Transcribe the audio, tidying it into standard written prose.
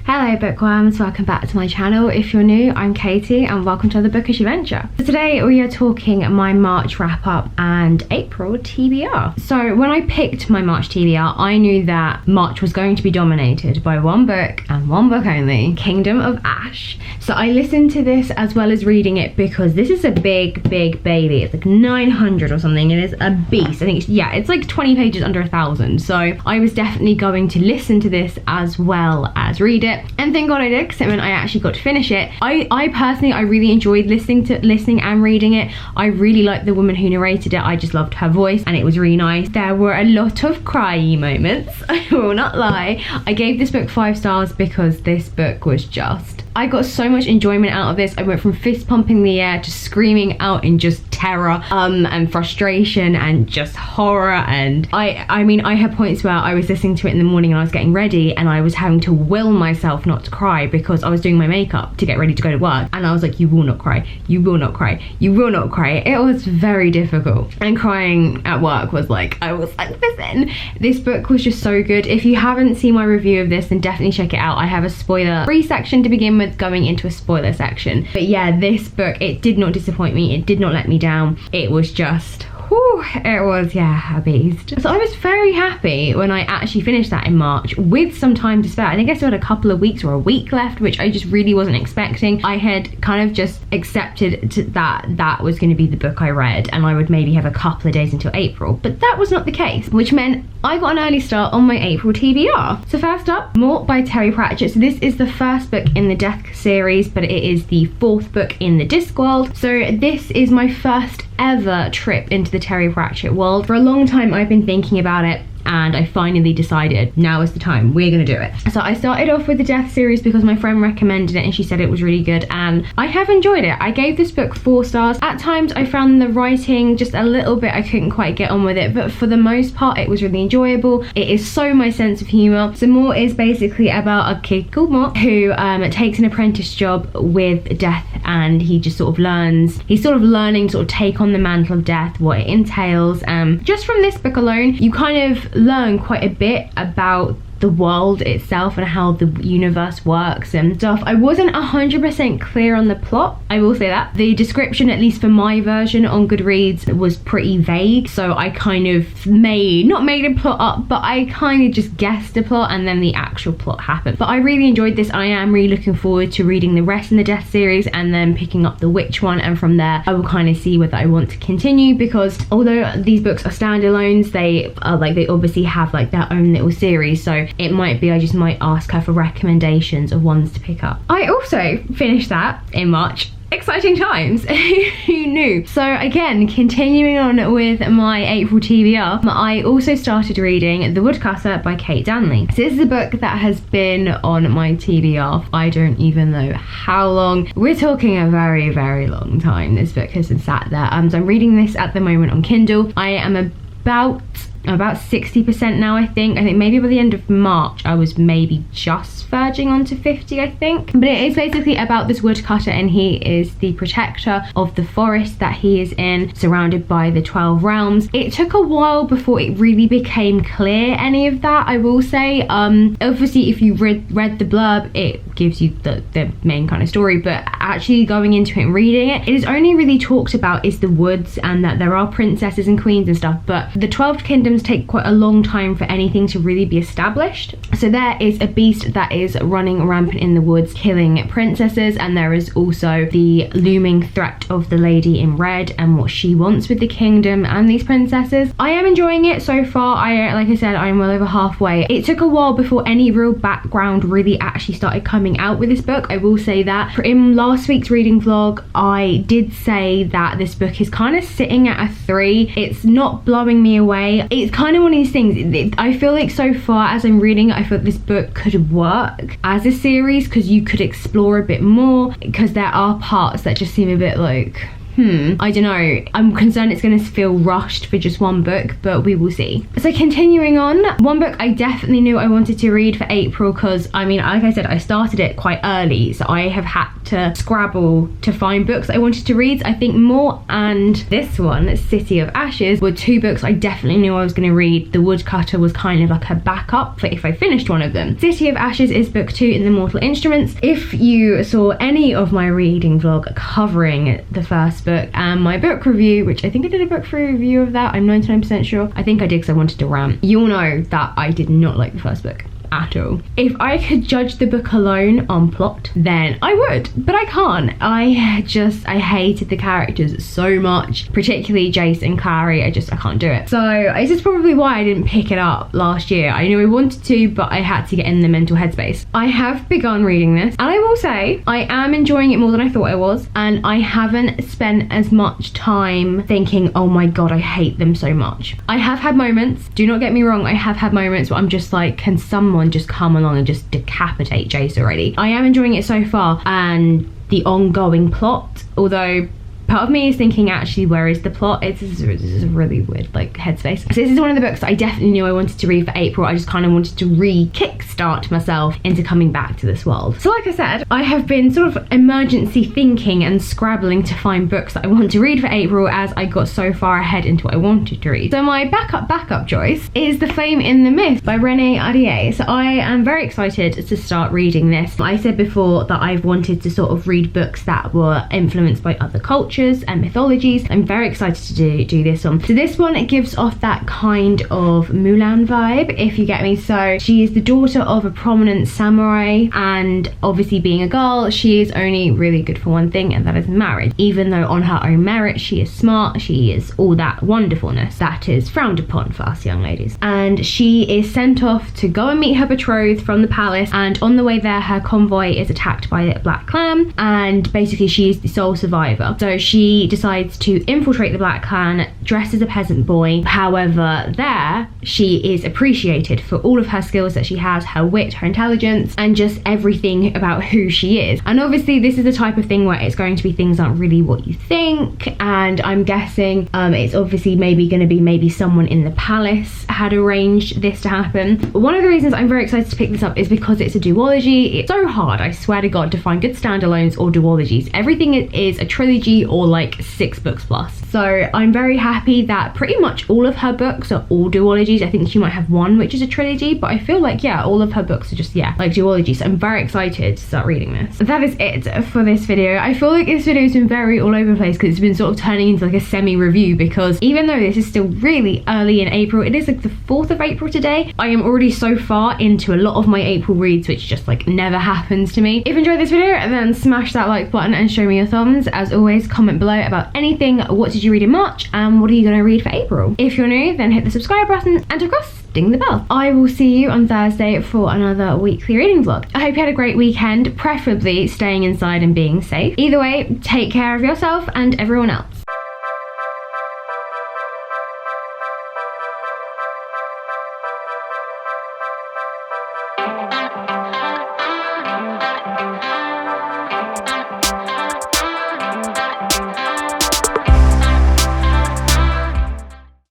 Hello bookworms, welcome back to my channel. If you're new, I'm Katie and welcome to the Bookish adventure. So today we are talking my March wrap up and April TBR. So when I picked my March TBR, I knew that March was going to be dominated by one book and one book only, Kingdom of Ash. So I listened to this as well as reading it because this is a big baby. It's like 900 or something. It is a beast. I think it's like 20 pages under 1,000. So I was definitely going to listen to this as well as read it. And thank God I did, because it meant I actually got to finish it. I personally really enjoyed listening and reading it. I really liked the woman who narrated it. I just loved her voice and it was really nice. There were a lot of cryy moments, I will not lie. I gave this book 5 stars because this book was just... I got so much enjoyment out of this. I went from fist pumping the air to screaming out in just terror and frustration and just horror. And I mean, I had points where I was listening to it in the morning and I was getting ready and I was having to will myself not to cry because I was doing my makeup to get ready to go to work. And I was like, you will not cry. You will not cry. You will not cry. It was very difficult. And crying at work was like, I was like, listen, this book was just so good. If you haven't seen my review of this, then definitely check it out. I have a spoiler-free section to begin with, going into a spoiler section. But yeah, this book, it did not disappoint me. It did not let me down. It was just... whew, it was, yeah, a beast. So I was very happy when I actually finished that in March with some time to spare. I think I still had a couple of weeks or a week left, which I just really wasn't expecting. I had kind of just accepted that was going to be the book I read and I would maybe have a couple of days until April, but that was not the case, which meant I got an early start on my April TBR. So first up, Mort by Terry Pratchett. So this is the first book in the Death series, but it is the 4th book in the Discworld. So this is my first ever trip into the Terry Pratchett world. For a long time I've been thinking about it and I finally decided now is the time, we're gonna do it. So I started off with the Death series because my friend recommended it and she said it was really good and I have enjoyed it. I gave this book 4 stars. At times I found the writing just a little bit, I couldn't quite get on with it, but for the most part it was really enjoyable. It is so my sense of humour. So Mort is basically about a kid called Mort who takes an apprentice job with Death and he just sort of learns, he's sort of learning to sort of take on the mantle of Death, what it entails. Just from this book alone, you kind of learn quite a bit about the world itself and how the universe works and stuff. I wasn't 100% clear on the plot, I will say that. The description, at least for my version on Goodreads, was pretty vague, so I kind of not made a plot up, but I kind of just guessed a plot and then the actual plot happened. But I really enjoyed this. I am really looking forward to reading the rest in the Death series and then picking up the Witch one, and from there I will kind of see whether I want to continue, because although these books are standalones, they obviously have like their own little series, so it might be I just might ask her for recommendations of ones to pick up. I also finished that in March. Exciting times. Who knew? So again, continuing on with my April TBR, I also started reading The Woodcutter by KatiEllen. So this is a book that has been on my TBR, I don't even know how long. We're talking a very long time. This book has been sat there. So I'm reading this at the moment on Kindle. I am about 60% now, I think maybe by the end of March I was maybe just verging onto 50, I think. But it is basically about this woodcutter and he is the protector of the forest that he is in, surrounded by the 12 realms. It took a while before it really became clear any of that, I will say. Obviously if you read the blurb, it gives you the main kind of story, but actually going into it and reading it, it is only really talked about is the woods and that there are princesses and queens and stuff, but the 12 kingdoms take quite a long time for anything to really be established. So there is a beast that is running rampant in the woods killing princesses, and there is also the looming threat of the lady in red and what she wants with the kingdom and these princesses. I am enjoying it so far. Like I said, I'm well over halfway. It took a while before any real background really actually started coming out with this book, I will say that. In last week's reading vlog I did say that this book is kind of sitting at a 3. It's not blowing me away. It's kind of one of these things, I feel like so far as I'm reading it, I feel like this book could work as a series because you could explore a bit more, because there are parts that just seem a bit like I don't know. I'm concerned it's going to feel rushed for just one book, but we will see. So continuing on, one book I definitely knew I wanted to read for April, because I mean, like I said, I started it quite early, so I have had to scrabble to find books I wanted to read. I think More and this one, City of Ashes, were two books I definitely knew I was going to read. The Woodcutter was kind of like a backup for if I finished one of them. City of Ashes is book 2 in the Mortal Instruments. If you saw any of my reading vlog covering the first book and my book review, which I think I did a book review of that, I'm 99% sure. I think I did because I wanted to rant. You'll know that I did not like the first book at all. If I could judge the book alone on plot, then I would, but I can't. I hated the characters so much, particularly Jace and Clary. I can't do it. So this is probably why I didn't pick it up last year. I knew I wanted to, but I had to get in the mental headspace. I have begun reading this, and I will say I am enjoying it more than I thought I was, and I haven't spent as much time thinking, oh my god, I hate them so much. I have had moments, do not get me wrong, I have had moments where I'm just like, can someone just come along and just decapitate Jace already? I am enjoying it so far, and the ongoing plot, although part of me is thinking, actually, where is the plot? This is a really weird like headspace. So this is one of the books that I definitely knew I wanted to read for April. I just kind of wanted to kickstart myself into coming back to this world. So like I said, I have been sort of emergency thinking and scrabbling to find books that I want to read for April, as I got so far ahead into what I wanted to read. So my backup choice is The Flame in the Myth by Renee Ahdieh. So I am very excited to start reading this. I said before that I've wanted to sort of read books that were influenced by other cultures and mythologies. I'm very excited to do this one. So this one, it gives off that kind of Mulan vibe, if you get me. So she is the daughter of a prominent samurai, and obviously being a girl, she is only really good for one thing, and that is marriage. Even though on her own merit, she is smart, she is all that wonderfulness that is frowned upon for us young ladies. And she is sent off to go and meet her betrothed from the palace, and on the way there, her convoy is attacked by the Black Clan, and basically she is the sole survivor. So she decides to infiltrate the Black Clan dressed as a peasant boy. However, there she is appreciated for all of her skills that she has, her wit, her intelligence, and just everything about who she is. And obviously this is the type of thing where it's going to be things aren't really what you think, and I'm guessing it's obviously maybe going to be someone in the palace had arranged this to happen. One of the reasons I'm very excited to pick this up is because it's a duology. It's so hard, I swear to god, to find good standalones or duologies. Everything is a trilogy or like 6 books plus. So I'm very happy that pretty much all of her books are all duologies. I think she might have one which is a trilogy, but I feel like, yeah, all of her books are just, yeah, like duologies. So I'm very excited to start reading this. That is it for this video. I feel like this video has been very all over the place because it's been sort of turning into like a semi-review, because even though this is still really early in April, it is like the 4th of April today, I am already so far into a lot of my April reads, which just like never happens to me. If you enjoyed this video, then smash that like button and show me your thumbs. As always, comment below about anything. What did you read in March, and what are you going to read for April? If you're new, then hit the subscribe button, and of course, ding the bell. I will see you on Thursday for another weekly reading vlog. I hope you had a great weekend, preferably staying inside and being safe. Either way, take care of yourself and everyone else.